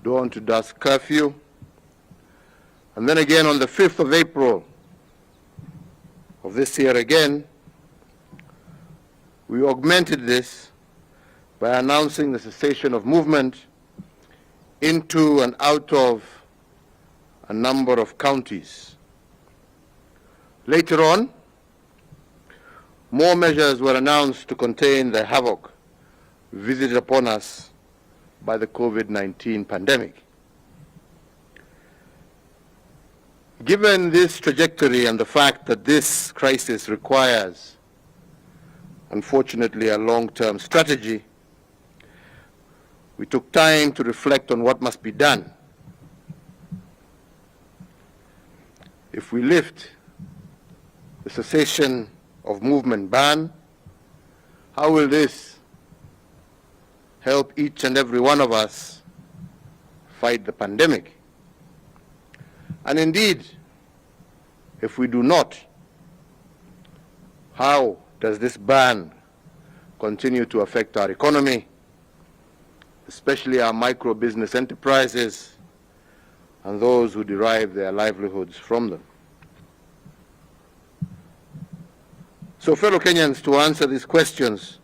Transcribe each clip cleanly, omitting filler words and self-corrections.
dawn to dusk curfew, and then again on the 5th of April of this year again, we augmented this by announcing the cessation of movement into and out of a number of counties. Later on, more measures were announced to contain the havoc visited upon us by the COVID-19 pandemic. Given this trajectory and the fact that this crisis requires, unfortunately, a long-term strategy, we took time to reflect on what must be done. If we lift the cessation of movement ban, how will this help each and every one of us fight the pandemic? And indeed, if we do not, how does this ban continue to affect our economy, especially our micro business enterprises and those who derive their livelihoods from them? So, fellow Kenyans, to answer these questions,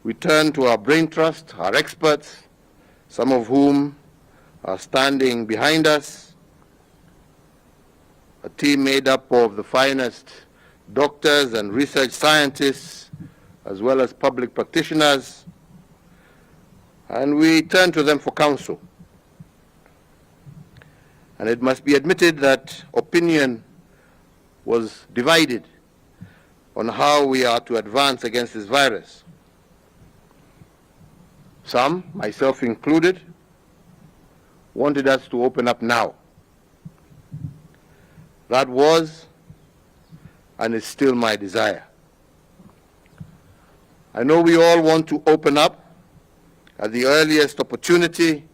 we turn to our brain trust, our experts, some of whom are standing behind us, a team made up of the finest doctors and research scientists, as well as public practitioners, and we turn to them for counsel. And it must be admitted that opinion was divided on how we are to advance against this virus. Some, myself included, wanted us to open up now. That was and is still my desire. I know we all want to open up at the earliest opportunity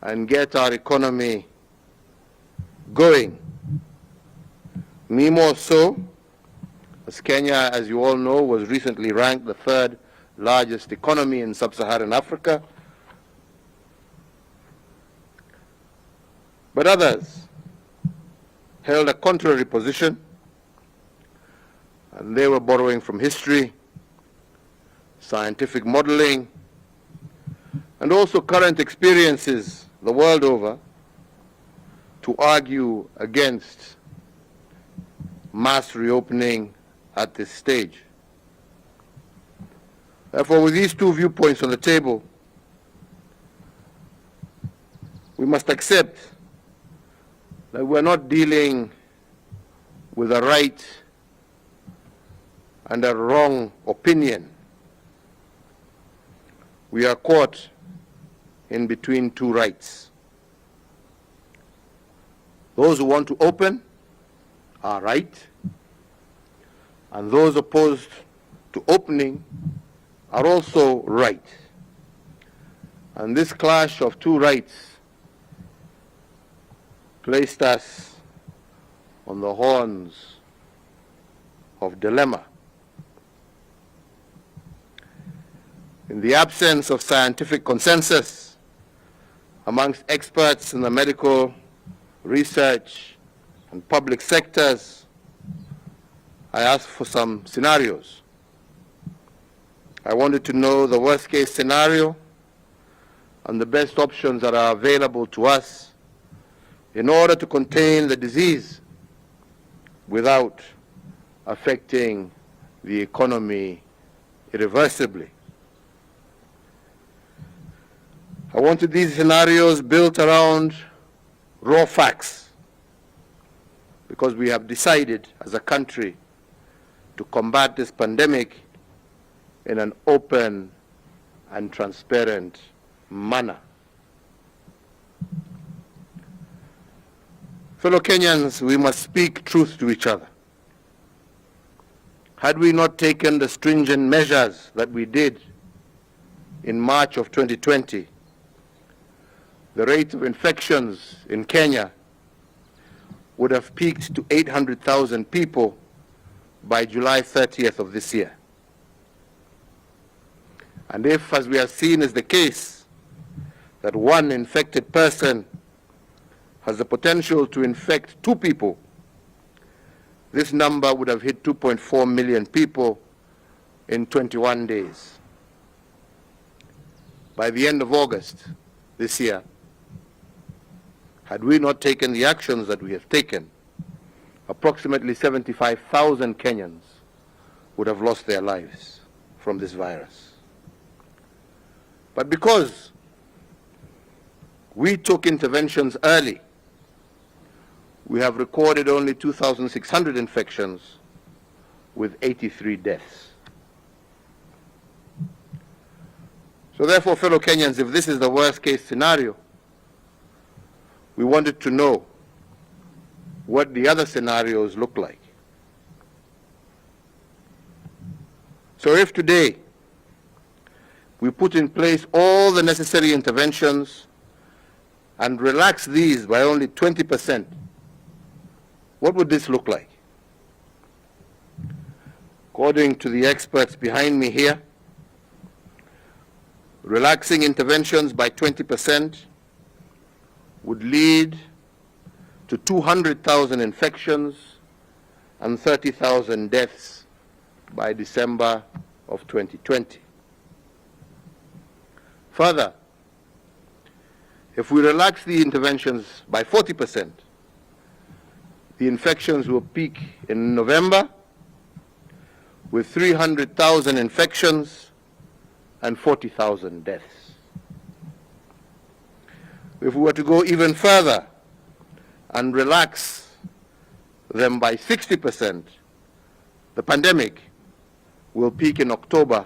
and get our economy going. Me more so, as Kenya, as you all know, was recently ranked the 3rd largest economy in sub-Saharan Africa. But others held a contrary position, and they were borrowing from history, scientific modeling, and also current experiences the world over to argue against mass reopening at this stage. Therefore, with these two viewpoints on the table, we must accept that we're not dealing with a right and a wrong opinion. We are caught in between two rights. Those who want to open are right, and those opposed to opening are also right. And this clash of two rights placed us on the horns of dilemma. In the absence of scientific consensus amongst experts in the medical, research, and public sectors, I asked for some scenarios. I wanted to know the worst-case scenario and the best options that are available to us in order to contain the disease without affecting the economy irreversibly. I wanted these scenarios built around raw facts, because we have decided as a country to combat this pandemic in an open and transparent manner. Fellow Kenyans, we must speak truth to each other. Had we not taken the stringent measures that we did in March of 2020, the rate of infections in Kenya would have peaked to 800,000 people by July 30th of this year. And if, as we have seen is the case, that one infected person has the potential to infect 2 people, this number would have hit 2.4 million people in 21 days. By the end of August this year, had we not taken the actions that we have taken, approximately 75,000 Kenyans would have lost their lives from this virus. But because we took interventions early, we have recorded only 2,600 infections with 83 deaths. So therefore, fellow Kenyans, if this is the worst case scenario, we wanted to know what the other scenarios look like. So if today we put in place all the necessary interventions and relax these by only 20%, what would this look like? According to the experts behind me here, relaxing interventions by 20% would lead to 200,000 infections and 30,000 deaths by December of 2020. Further, if we relax the interventions by 40%, the infections will peak in November with 300,000 infections and 40,000 deaths. If we were to go even further and relax them by 60%, the pandemic will peak in October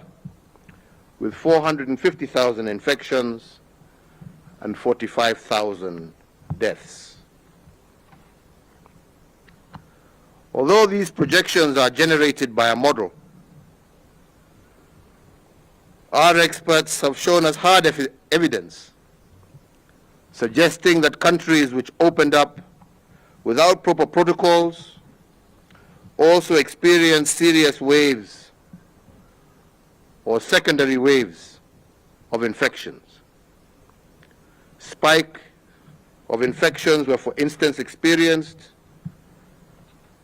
with 450,000 infections and 45,000 deaths. Although these projections are generated by a model, our experts have shown us hard evidence suggesting that countries which opened up without proper protocols also experienced serious waves or secondary waves of infections. Spike of infections were, for instance, experienced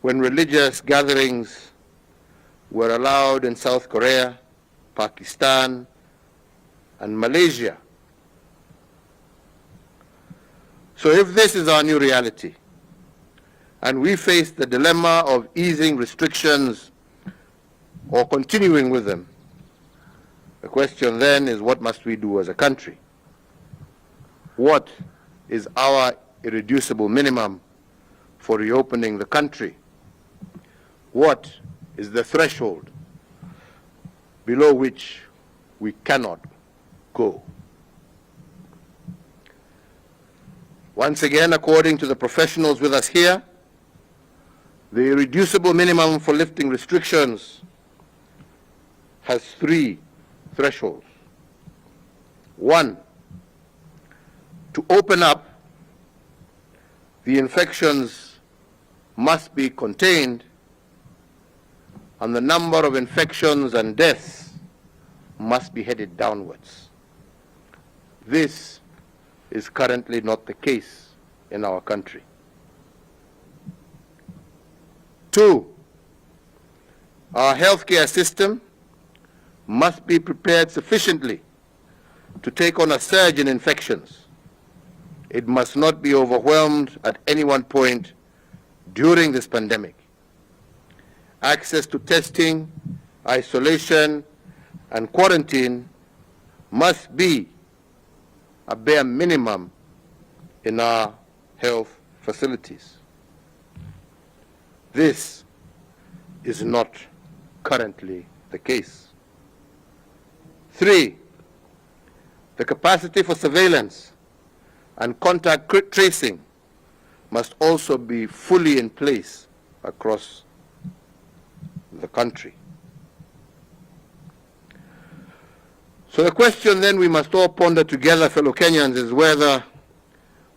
when religious gatherings were allowed in South Korea, Pakistan, and Malaysia. So if this is our new reality, and we face the dilemma of easing restrictions or continuing with them, the question then is, what must we do as a country? What is our irreducible minimum for reopening the country? What is the threshold below which we cannot go? Once again, according to the professionals with us here, the irreducible minimum for lifting restrictions has 3 thresholds. 1, to open up, the infections must be contained and the number of infections and deaths must be headed downwards. This is currently not the case in our country. 2, our healthcare system must be prepared sufficiently to take on a surge in infections. It must not be overwhelmed at any one point during this pandemic. Access to testing, isolation, and quarantine must be a bare minimum in our health facilities. This is not currently the case. 3, the capacity for surveillance and contact tracing must also be fully in place across the country. So the question then we must all ponder together, fellow Kenyans, is whether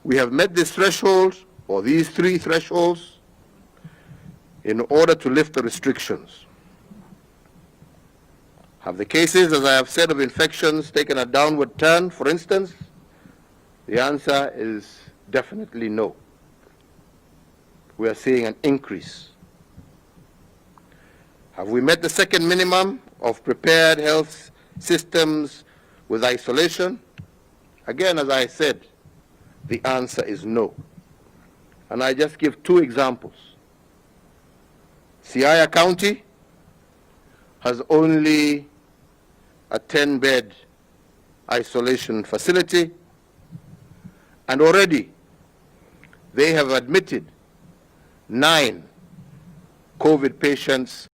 we have met this threshold or these 3 thresholds in order to lift the restrictions. Have the cases, as I have said, of infections taken a downward turn, for instance, The answer is definitely no. We are seeing an increase. Have we met the second minimum of prepared health systems with isolation? Again, as I said, the answer is no. And I just give two examples. Siaya County has only a 10-bed isolation facility, and already they have admitted 9 COVID patients